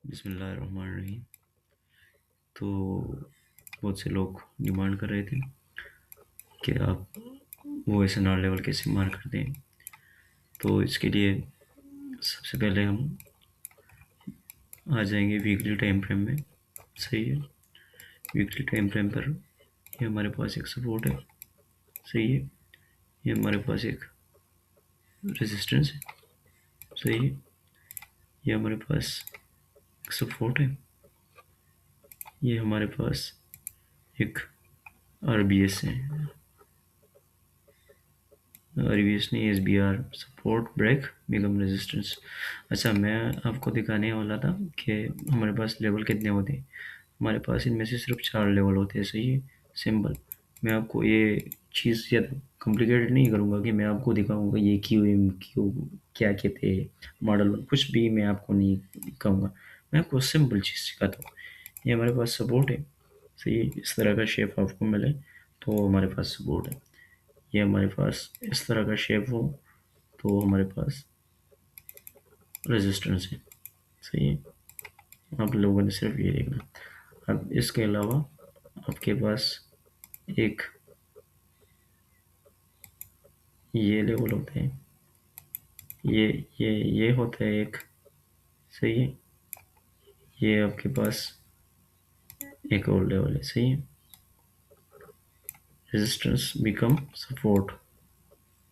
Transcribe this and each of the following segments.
बिस्मिल्लाहिर्रहमानिर्रहीम। तो बहुत से लोग डिमांड कर रहे थे कि आप वो एसएनआर लेवल कैसे मार कर दें। तो इसके लिए सबसे पहले हम आ जाएंगे वीकली टाइम फ्रेम में। सही है, वीकली टाइम फ्रेम पर ये हमारे पास एक सपोर्ट है। सही है, ये हमारे पास एक रेजिस्टेंस है। सही है, ये हमारे पास एक सपोर्ट है। ये हमारे पास एक आरबीएस है, आरबीएस नहीं, SBR, support break become resistance. अच्छा, मैं आपको दिखाने वाला था कि हमारे पास लेवल कितने होते हैं। हमारे पास इनमें से सिर्फ 4 लेवल होते हैं। सही है, सिंपल। मैं आपको ये चीज़ या कॉम्प्लिकेटेड नहीं करूँगा कि मैं आपको दिखाऊंगा ये क्यू एम क्यू क्या कहते हैं, मॉडल कुछ भी मैं आपको नहीं कहूँगा। मैं आपको सिंपल चीज़ सिखाता हूँ। ये हमारे पास सपोर्ट है। सही है, इस तरह का शेप आपको मिले तो हमारे पास सपोर्ट है। ये हमारे पास इस तरह का शेप हो तो हमारे पास रेजिस्टेंस है। सही है, आप लोगों ने सिर्फ ये देखना। अब इसके अलावा आपके पास एक ये लेवल होते हैं, ये होता है एक। सही है, ये आपके पास एक और लेवल है। सही है, रेजिस्टेंस बिकम सपोर्ट,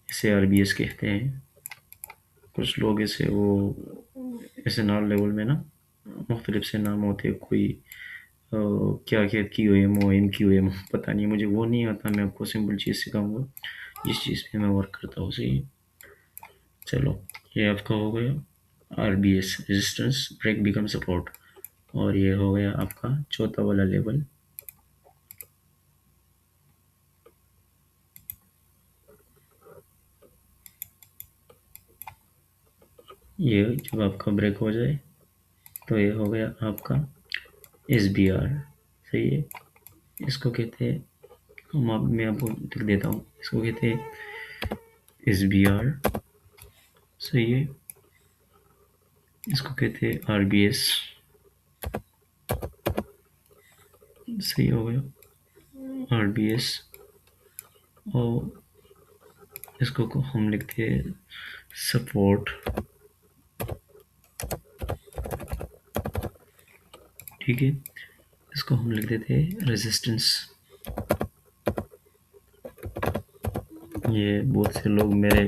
इसे आरबीएस कहते हैं। कुछ लोग इसे वो एसएनआर लेवल में ना मुख्तलिफ से नाम होते हैं, कोई क्या क्या Q M O M Q M, पता नहीं, मुझे वो नहीं आता। मैं आपको सिंपल चीज़ सिखाऊंगा जिस चीज़ पे मैं वर्क करता हूँ। सही है, चलो, ये आपका हो गया R B S, resistance break become support. और ये हो गया आपका चौथा वाला लेवल। ये जब आपका ब्रेक हो जाए तो ये हो गया आपका एस बी आर। सही है, इसको कहते हैं मैं आपको लिख देता हूँ, इसको कहते हैं एस बी आर। सही है, इसको कहते हैं आर बी एस। सही हो गया आर बी एस। और इसको को हम लिखते हैं सपोर्ट। ठीक है, इसको हम लिख देते हैं रेजिस्टेंस। ये बहुत से लोग मेरे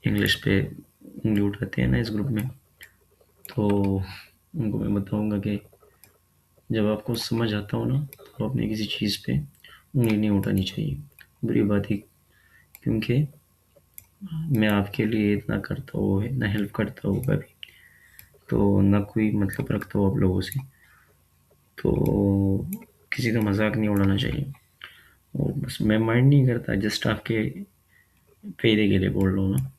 इंग्लिश पे उंगली उठाते हैं ना इस ग्रुप में, तो उनको मैं बताऊंगा कि जब आपको समझ आता हो ना तो आपने किसी चीज़ पे उंगली नहीं उठानी चाहिए। बुरी बात है, क्योंकि मैं आपके लिए इतना करता हूँ, इतना हेल्प करता हूँ कभी, तो ना कोई मतलब रखता हूँ आप लोगों से, तो किसी का मजाक नहीं उड़ाना चाहिए। और बस मैं माइंड नहीं करता, जस्ट आपके फायदे के लिए बोल रहा हूँ ना।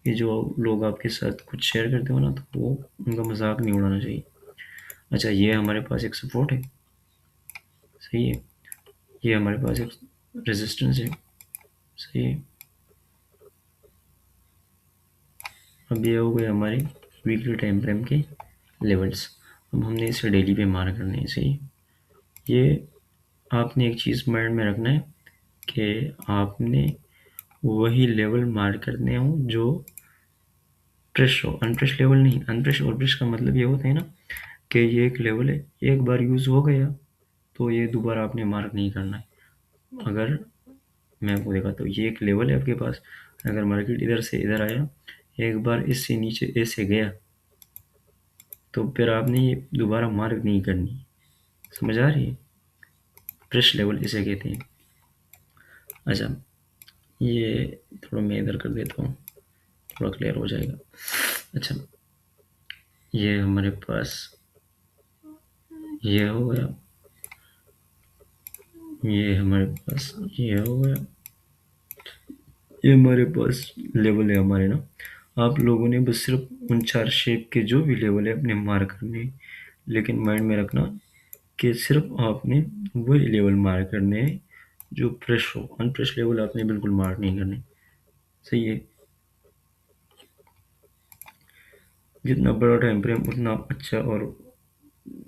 ये जो लोग आपके साथ कुछ शेयर करते हो ना, तो वो उनका मजाक नहीं उड़ाना चाहिए। अच्छा, ये हमारे पास एक सपोर्ट है। सही है, ये हमारे पास एक रेजिस्टेंस है। सही है, अब ये हो गए हमारे वीकली टाइम फ्रेम के लेवल्स। अब हमने इसे डेली पे मार करने हैं। सही है, ये आपने एक चीज़ माइंड में रखना है कि आपने वही लेवल मार करने हो जो प्रेस हो, अनप्रेस लेवल नहीं। अनप्रेस और प्रेस का मतलब ये होता है ना कि ये एक लेवल है, एक बार यूज़ हो गया तो ये दोबारा आपने मार्क नहीं करना है। अगर मैं आपको दिखाता हूँ, ये एक लेवल है आपके पास, अगर मार्केट इधर से इधर आया, एक बार इससे नीचे ऐसे गया, तो फिर आपने ये दोबारा मार्क नहीं करनी। समझ आ रही है, प्रेस लेवल इसे कहते हैं। अच्छा, ये थोड़ा मैं इधर कर देता हूँ, थोड़ा क्लियर हो जाएगा। अच्छा, ये हमारे पास ये हो गया, ये हमारे पास ये हो गया, ये हमारे पास लेवल है हमारे ना। आप लोगों ने बस सिर्फ उन 4 शेप के जो भी लेवल है अपने मार करने हैं, लेकिन माइंड में रखना कि सिर्फ आपने वही लेवल मार करने हैं जो प्रेस हो, अनप्रेस लेवल आपने बिल्कुल मार नहीं करने। सही है, जितना बड़ा टाइम फ्रेम उतना अच्छा और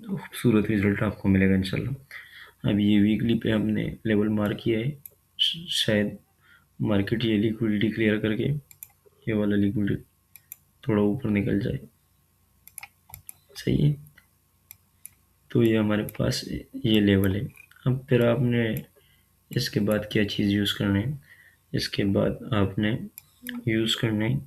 खूबसूरत रिजल्ट आपको मिलेगा इंशाल्लाह। अब ये वीकली पे हमने लेवल मार्क किया है, शायद मार्केट ये लिक्विडिटी क्लियर करके ये वाला लिक्विडिटी थोड़ा ऊपर निकल जाए। सही है, तो ये हमारे पास ये लेवल है। अब फिर आपने इसके बाद क्या चीज़ यूज़ करना है, इसके बाद आपने यूज़ करना है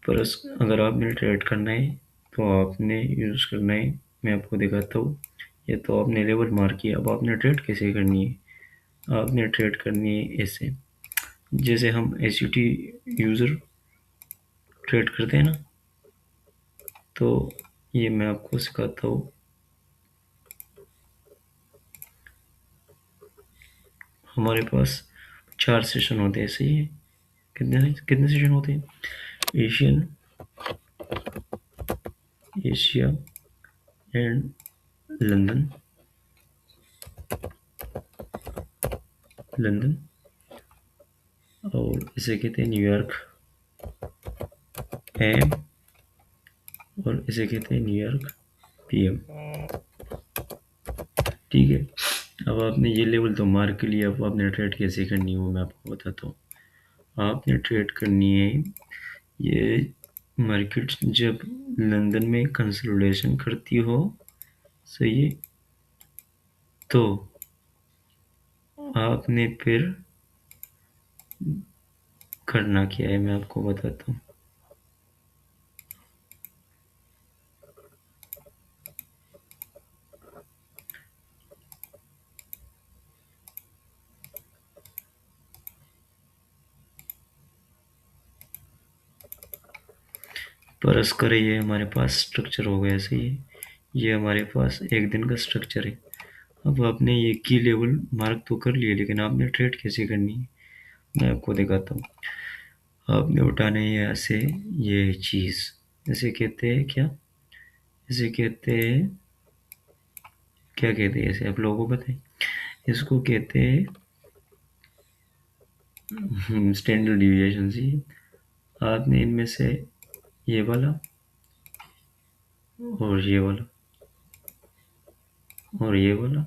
पर अगर आपने ट्रेड करना है तो आपने यूज़ करना है, मैं आपको दिखाता हूँ। ये तो आपने लेवल मार्क किया, अब आपने ट्रेड कैसे करनी है। आपने ट्रेड करनी है ऐसे, जैसे हम एसयूटी यूज़र ट्रेड करते हैं ना, तो ये मैं आपको सिखाता हूँ। हमारे पास 4 सेशन होते हैं, सही है। कितने कितने सेशन होते हैं? Asian, Asia and London, London और इसे कहते हैं न्यूयॉर्क एम, और इसे कहते हैं न्यूयॉर्क पीएम। ठीक है, अब आपने ये लेवल तो मार्क कर लिया, अब आपने ट्रेड कैसे करनी है वो मैं आपको बताता हूँ। आपने ट्रेड करनी है, ये मार्केट जब लंदन में कंसोलिडेशन करती हो, सही है, तो आपने फिर करना क्या है मैं आपको बताता हूँ। परस करे ये हमारे पास स्ट्रक्चर हो गया, सही है। ये हमारे पास एक दिन का स्ट्रक्चर है। अब आपने ये की लेवल मार्क तो कर लिए, लेकिन आपने ट्रेड कैसे करनी है मैं आपको दिखाता हूँ। आपने उठाना है यहाँ से ये चीज़, इसे कहते हैं क्या, इसे कहते हैं, क्या कहते हैं इसे आप लोगों को बताएं। इसको कहते हैं स्टैंडर्ड डिविएशन। जी, आपने इनमें से ये वाला और ये वाला और ये वाला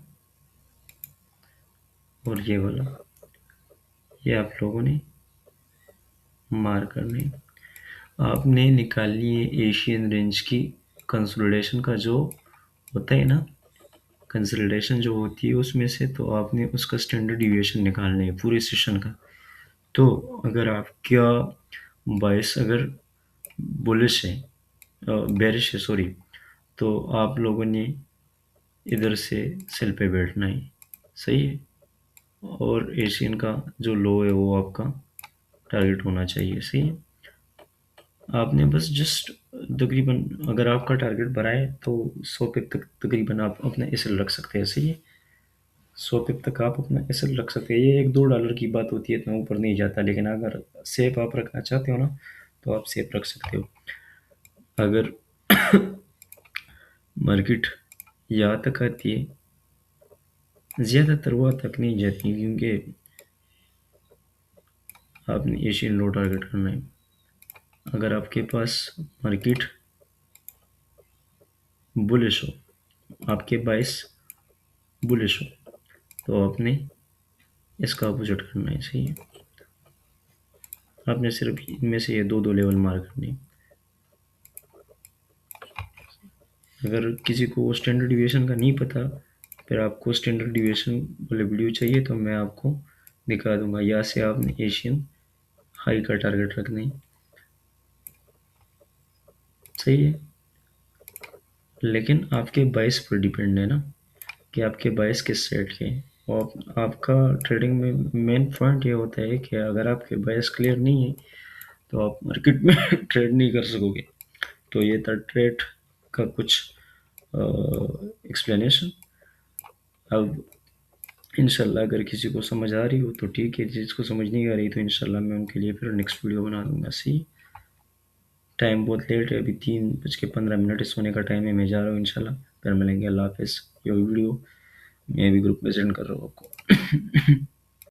और ये वाला, ये आप लोगों ने मार करने। आपने निकालनी है एशियन रेंज की कंसोलिडेशन का जो होता है ना, कंसोलिडेशन जो होती है उसमें से, तो आपने उसका स्टैंडर्ड डिविएशन निकालना है पूरे सेशन का। तो अगर आपका बायस अगर बुलिश है, बेरिश है सॉरी, तो आप लोगों ने इधर से सेल पे बैठना है, सही है। और एशियन का जो लो है वो आपका टारगेट होना चाहिए, सही है। आपने बस जस्ट तकरीबन, अगर आपका टारगेट बढ़ा है तो 100 पिप तक तकरीबन आप अपना एसएल रख सकते हैं, सही है। 100 पिप तक आप अपना एसएल रख सकते हैं। ये $1-2 की बात होती है, इतना ऊपर नहीं जाता, लेकिन अगर सेफ आप रखना चाहते हो ना तो आप सेफ रख सकते हो। अगर मार्केट यहाँ तक आती है, ज़्यादातर वहाँ तक नहीं जाती, क्योंकि आपने एशियन लो टारगेट करना है। अगर आपके पास मार्केट बुलिश हो, आपके बाइस बुलिश हो, तो आपने इसका अपोजिट करना है, सही है। आपने सिर्फ इनमें से ये दो दो लेवल मार करने हैं। अगर किसी को स्टैंडर्ड डिविएशन का नहीं पता, फिर आपको स्टैंडर्ड डिविएशन वाले वीडियो चाहिए तो मैं आपको दिखा दूंगा। यहाँ से आपने एशियन हाई का टारगेट रखना है, सही है। लेकिन आपके बाइस पर डिपेंड है ना, कि आपके बाइस किस सेट के हैं। और आपका ट्रेडिंग में मेन पॉइंट ये होता है कि अगर आपके बाइस क्लियर नहीं है तो आप मार्केट में ट्रेड नहीं कर सकोगे। तो ये था ट्रेड का कुछ एक्सप्लेनेशन। अब इंशाल्लाह अगर किसी को समझ आ रही हो तो ठीक है, जिसको समझ नहीं आ रही तो इंशाल्लाह मैं उनके लिए फिर नेक्स्ट वीडियो बना दूंगा। सी टाइम बहुत लेट है, अभी 3:15 सोने का टाइम है, मैं जा रहा हूँ इंशाल्लाह। फिर मिलेंगे, अल्लाह हाफिज़। ये वीडियो मैं भी ग्रुप में सेंड कर रहा हूँ आपको।